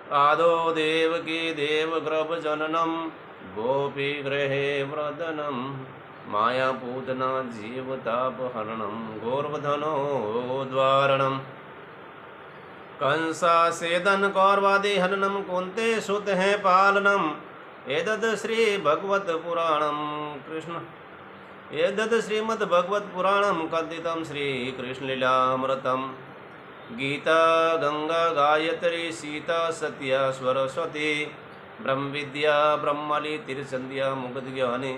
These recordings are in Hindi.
आदो देवकी देवगर्भजननं गोपीगृहे वृदनं मायापूतना जीवतापहरणं गोवर्धनोद्वारणम् कंसासेदन कौरवादि हननम कुंते सुत है पालनम एतद् श्री भगवत पुराणम कृष्ण एतद् श्रीमद् भगवत पुराणम कथितं श्री कृष्ण लीलामृतम गीता गंगा गायत्री सीता सत्या सरस्वती ब्रह्म विद्या ब्रह्मलि तिरसंध्या मुगध ज्ञानी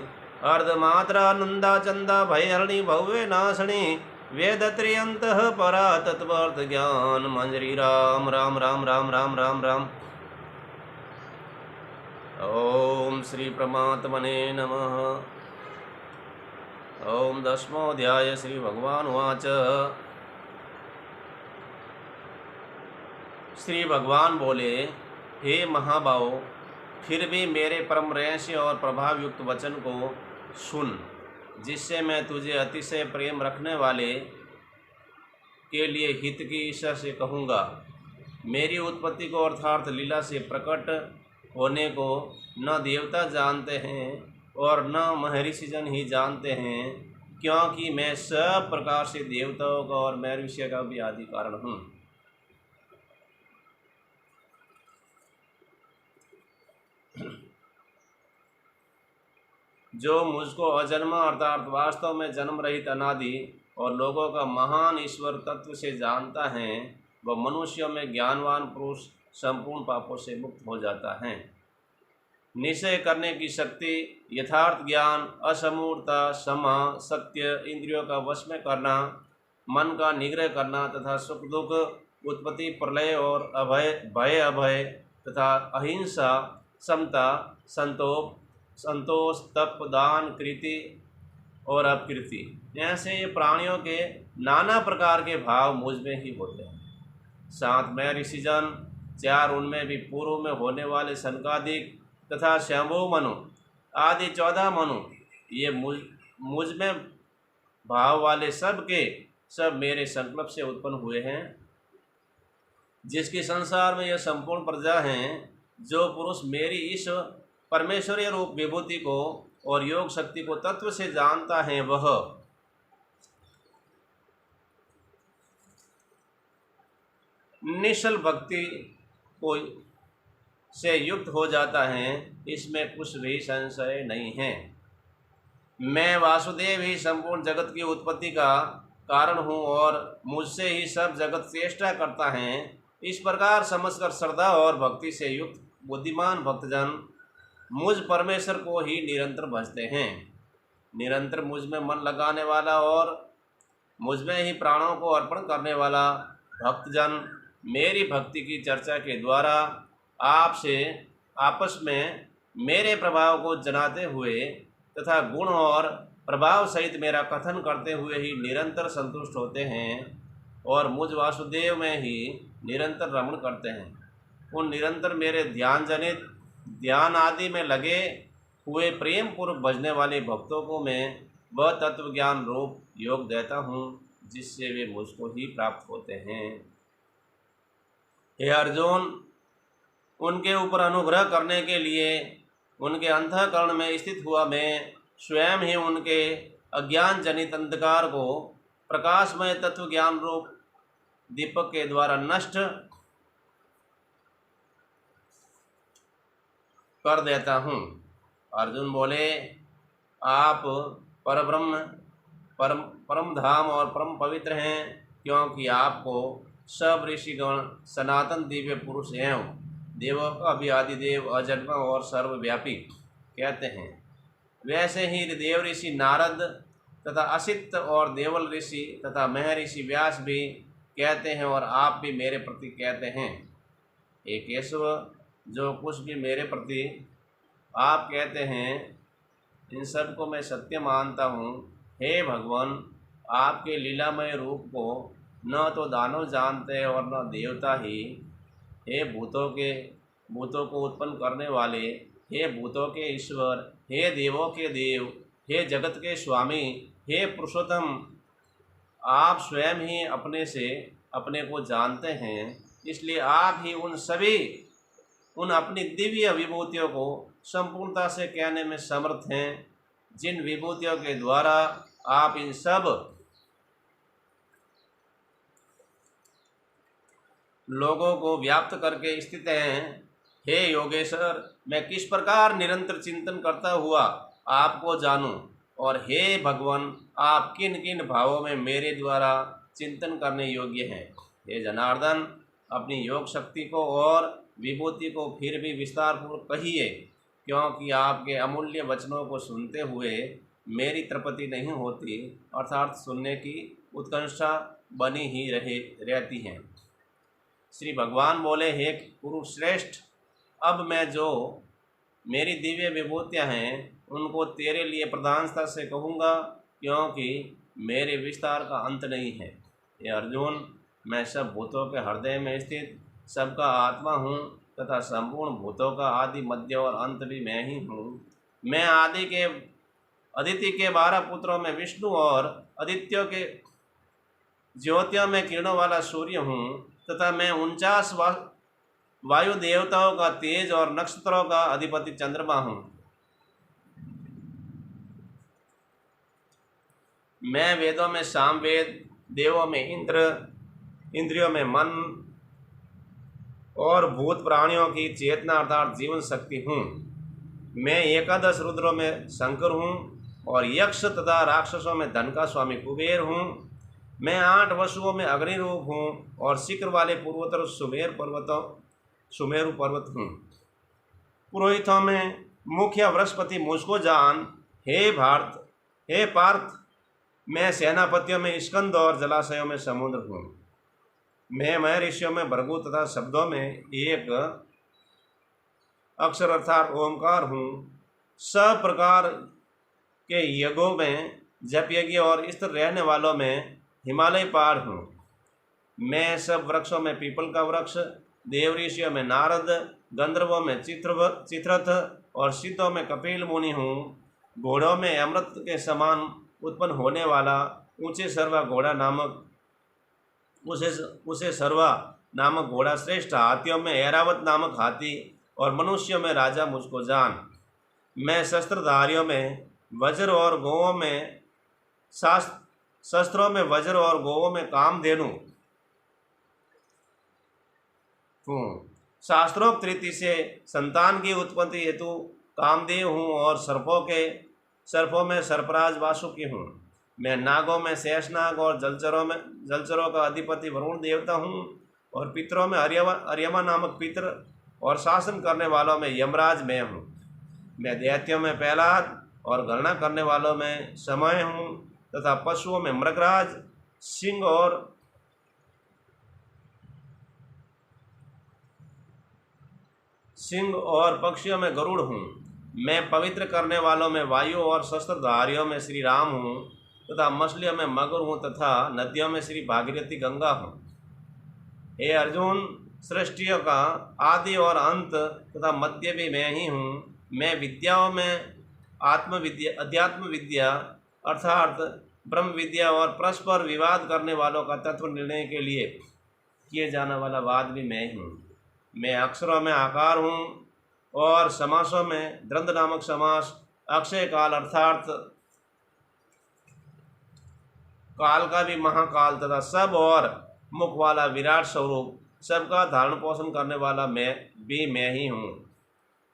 अर्धमात्रा नंदा चंदा भयहरणि भव्य नाशनी वेद त्रियंतः परा तत्वार्थ ज्ञान मंजरी राम राम राम राम राम राम राम। ओम श्री परमात्मने नमः। ओम दशमोऽध्याय श्री भगवान उवाच। श्री भगवान बोले, हे महाबाहो, फिर भी मेरे परम रहस्य और प्रभाव युक्त वचन को सुन, जिससे मैं तुझे अतिशय प्रेम रखने वाले के लिए हित की इच्छा से कहूँगा। मेरी उत्पत्ति को अर्थात लीला से प्रकट होने को न देवता जानते हैं और न महर्षिजन ही जानते हैं, क्योंकि मैं सब प्रकार से देवताओं का और महर्षि का भी आदि कारण हूँ। जो मुझको अजन्मा अर्थात वास्तव में जन्म रहित अनादि और लोगों का महान ईश्वर तत्व से जानता है, वह मनुष्यों में ज्ञानवान पुरुष संपूर्ण पापों से मुक्त हो जाता है। निश्चय करने की शक्ति, यथार्थ ज्ञान, असमूर्ता, समा, सत्य, इंद्रियों का वश में करना, मन का निग्रह करना तथा सुख दुख, उत्पत्ति प्रलय और भय अभय तथा अहिंसा, समता, संतोष, तप, दान, कृति और अपकृति, ऐसे प्राणियों के नाना प्रकार के भाव मुझ में ही होते हैं। सात में ऋषिजन, चार उनमें भी पूर्व में होने वाले सनकादिक तथा शंभु मनु आदि 14 मनु, ये मुझ में भाव वाले सब के सब मेरे संकल्प से उत्पन्न हुए हैं। जिसकी संसार में यह संपूर्ण प्रजा हैं, जो पुरुष मेरी इस परमेश्वरीय रूप विभूति को और योग शक्ति को तत्व से जानता है, वह निश्चल भक्ति को से युक्त हो जाता है, इसमें कुछ भी संशय नहीं है। मैं वासुदेव ही संपूर्ण जगत की उत्पत्ति का कारण हूँ और मुझसे ही सब जगत चेष्टा करता है। इस प्रकार समझकर श्रद्धा और भक्ति से युक्त बुद्धिमान भक्तजन मुझ परमेश्वर को ही निरंतर भजते हैं। निरंतर मुझ में मन लगाने वाला और मुझ में ही प्राणों को अर्पण करने वाला भक्तजन मेरी भक्ति की चर्चा के द्वारा आपसे आपस में मेरे प्रभाव को जनाते हुए तथा गुण और प्रभाव सहित मेरा कथन करते हुए ही निरंतर संतुष्ट होते हैं और मुझ वासुदेव में ही निरंतर रमण करते हैं। उन निरंतर मेरे ध्यान जनित ध्यान आदि में लगे हुए प्रेम पूर्वक भजने वाले भक्तों को मैं वह तत्व ज्ञान रूप योग देता हूँ, जिससे वे मुझको ही प्राप्त होते हैं। हे अर्जुन, उनके ऊपर अनुग्रह करने के लिए उनके अंतःकरण में स्थित हुआ मैं स्वयं ही उनके अज्ञान जनित अंधकार को प्रकाशमय तत्व ज्ञान रूप दीपक के द्वारा नष्ट कर देता हूँ। अर्जुन बोले, आप परब्रह्म परम धाम और परम पवित्र हैं, क्योंकि आपको सब ऋषिगण सनातन दिव्य पुरुष एवं देवों का भी आदिदेव अजन्मा और सर्वव्यापी कहते हैं। वैसे ही देव ऋषि नारद तथा असित और देवल ऋषि तथा महर्षि व्यास भी कहते हैं और आप भी मेरे प्रति कहते हैं। हे केशव, जो कुछ भी मेरे प्रति आप कहते हैं, इन सब को मैं सत्य मानता हूँ। हे भगवान, आपके लीलामय रूप को न तो दानव जानते और न देवता ही। हे भूतों को उत्पन्न करने वाले, हे भूतों के ईश्वर, हे देवों के देव, हे जगत के स्वामी, हे पुरुषोत्तम, आप स्वयं ही अपने से अपने को जानते हैं, इसलिए आप ही उन सभी उन अपनी दिव्य विभूतियों को संपूर्णता से कहने में समर्थ हैं, जिन विभूतियों के द्वारा आप इन सब लोगों को व्याप्त करके स्थित हैं। हे योगेश्वर, मैं किस प्रकार निरंतर चिंतन करता हुआ आपको जानूं, और हे भगवान, आप किन किन भावों में मेरे द्वारा चिंतन करने योग्य हैं। हे जनार्दन, अपनी योग शक्ति को और विभूति को फिर भी विस्तारपूर्वक कहिए, क्योंकि आपके अमूल्य वचनों को सुनते हुए मेरी तृप्ति नहीं होती, अर्थात सुनने की उत्कंठा बनी ही रहती है। श्री भगवान बोले, हे कुरुश्रेष्ठ, अब मैं जो मेरी दिव्य विभूतियाँ हैं उनको तेरे लिए प्रधानता से कहूँगा, क्योंकि मेरे विस्तार का अंत नहीं है। ये अर्जुन, मैं सब भूतों के हृदय में स्थित सबका आत्मा हूँ तथा संपूर्ण भूतों का आदि मध्य और अंत भी मैं ही हूँ। मैं अदिति के 12 पुत्रों में विष्णु और आदित्यों के ज्योतियों में किरणों वाला सूर्य हूँ, तथा मैं 49 वायु देवताओं का तेज और नक्षत्रों का अधिपति चंद्रमा हूँ। मैं वेदों में सामवेद, देवों में इंद्र, इंद्रियों में मन और भूत प्राणियों की चेतना अर्थात जीवन शक्ति हूँ। मैं 11 रुद्रों में शंकर हूँ और यक्ष तथा राक्षसों में धन का स्वामी कुबेर हूँ। मैं 8 वसुओं में अग्नि रूप हूँ और शिखर वाले पूर्वोत्तर सुमेरु पर्वत हूँ। पुरोहितों में मुख्य बृहस्पति मुझको जान। हे पार्थ, मैं सेनापतियों में स्कंद और जलाशयों में समुद्र हूँ। मैं महर्षियों में भृगु तथा शब्दों में एक अक्षर अर्थात ओंकार हूँ। सब प्रकार के यज्ञों में जप यज्ञ और स्थिर रहने वालों में हिमालय पहाड़ हूँ। मैं सब वृक्षों में पीपल का वृक्ष, देव ऋषियों में नारद, गंधर्वों में चित्ररथ और सिद्धों में कपिल मुनि हूँ। घोड़ों में अमृत के समान उत्पन्न होने वाला ऊंचे सर्वा नामक घोड़ा श्रेष्ठ, हाथियों में ऐरावत नामक हाथी और मनुष्यों में राजा मुझको जान। मैं शस्त्रधारियों में वज्र और गौओं में शस्त्रों में वज्र और गौओं में कामधेनु हूँ। शास्त्रोक्त रीति से संतान की उत्पत्ति हेतु कामदेव हूँ और सर्पों में सर्पराज वासुकी हूँ। मैं नागों में शेषनाग और जलचरों का अधिपति वरुण देवता हूँ और पितरों में अर्यमा नामक पितर और शासन करने वालों में यमराज मैं हूँ। मैं दैत्यों में प्रहलाद और गणना करने वालों में समय हूँ तथा पशुओं में मृगराज, सिंह और पक्षियों में गरुड़ हूँ। मैं पवित्र करने वालों में वायु और शस्त्रधारियों में श्री राम हूँ तथा मछलियों में मगर हूँ तथा नदियों में श्री भागीरथी गंगा हूँ। हे अर्जुन, सृष्टियों का आदि और अंत तथा मध्य भी मैं ही हूँ। मैं विद्याओं में अध्यात्म विद्या अर्थात ब्रह्म विद्या और परस्पर विवाद करने वालों का तत्व निर्णय के लिए किए जाने वाला वाद भी मैं ही हूँ। मैं अक्षरों में आकार हूँ और समासों में द्वंद्व नामक समास, अक्षय काल अर्थात काल का भी महाकाल तथा सब और मुख वाला विराट स्वरूप, सबका धारण पोषण करने वाला मैं ही हूँ।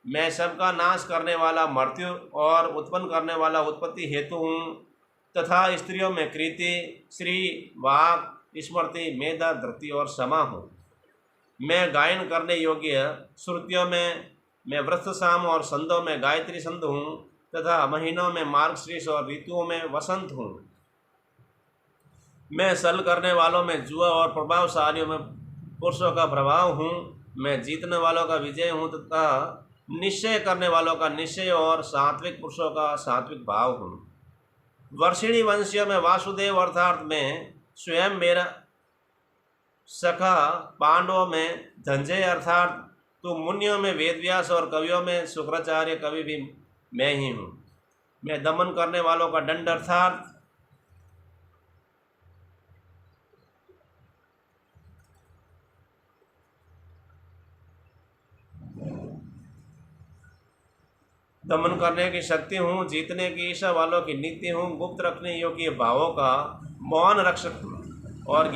मैं सबका नाश करने वाला मृत्यु और उत्पन्न करने वाला उत्पत्ति हेतु हूँ तथा स्त्रियों में कृति, श्री, वाक, स्मृति, मेधा, धृति और समा हूँ। मैं गायन करने योग्य श्रुतियों में मैं वृक्षसाम और संदों में गायत्री संध हूँ तथा महीनों में मार्गशीर्ष और ऋतुओं में वसंत हूँ। मैं सल करने वालों में जुआ और प्रभावशालियों में पुरुषों का प्रभाव हूँ। मैं जीतने वालों का विजय हूँ तथा निश्चय करने वालों का निश्चय और सात्विक पुरुषों का सात्विक भाव हूँ। वर्षिणी वंशियों में वासुदेव अर्थात मैं स्वयं मेरा सखा, पांडवों में धनंजय अर्थात तो मुनियों में वेदव्यास और कवियों में शुक्राचार्य कवि भी मैं ही हूँ। मैं दमन करने वालों का दंड अर्थात दमन करने की शक्ति हूँ, जीतने की ईर्ष्या वालों की नीति हूँ, गुप्त रखने योग्य भावों का मौन रक्षक हूँ और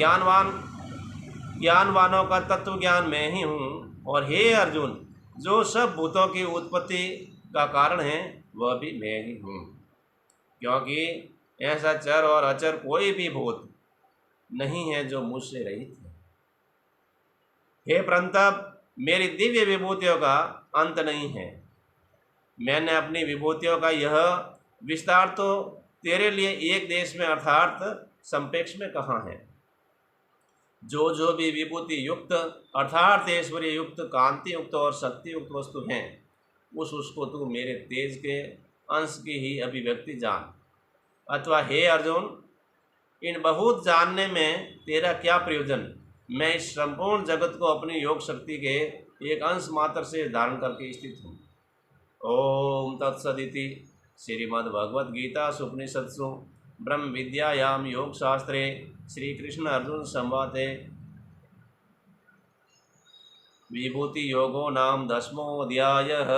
ज्ञानवानों का तत्व ज्ञान मैं ही हूँ। और हे अर्जुन, जो सब भूतों की उत्पत्ति का कारण है वह भी मैं ही हूँ, क्योंकि ऐसा चर और अचर कोई भी भूत नहीं है जो मुझसे रहित है। हे प्रंतप, मेरी दिव्य विभूतियों का अंत नहीं है। मैंने अपनी विभूतियों का यह विस्तार तो तेरे लिए एक देश में अर्थात संपेक्ष में कहा है। जो भी विभूति युक्त अर्थात ऐश्वर्य युक्त, कांति युक्त और शक्ति युक्त वस्तु हैं, उसको तू मेरे तेज के अंश की ही अभिव्यक्ति जान। अथवा हे अर्जुन, इन बहुत जानने में तेरा क्या प्रयोजन? मैं इस संपूर्ण जगत को अपनी योग शक्ति के एक अंश मात्र से धारण करके स्थित हूँ। ओम तत्सदिति श्रीमद्भगवद्गीतासु उपनिषत्सु ब्रह्म विद्यायां योग शास्त्रे श्री कृष्ण अर्जुन संवादे विभूति योगो नाम 10मोऽध्यायः।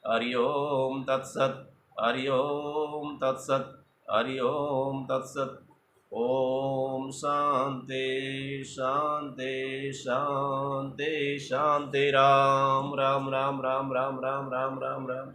हरि ओम तत्सत्, हरि ओम तत्सत्, हरि ओम तत्सत्। ओम शांति शांति शांति शांति। राम राम राम राम राम राम राम राम राम।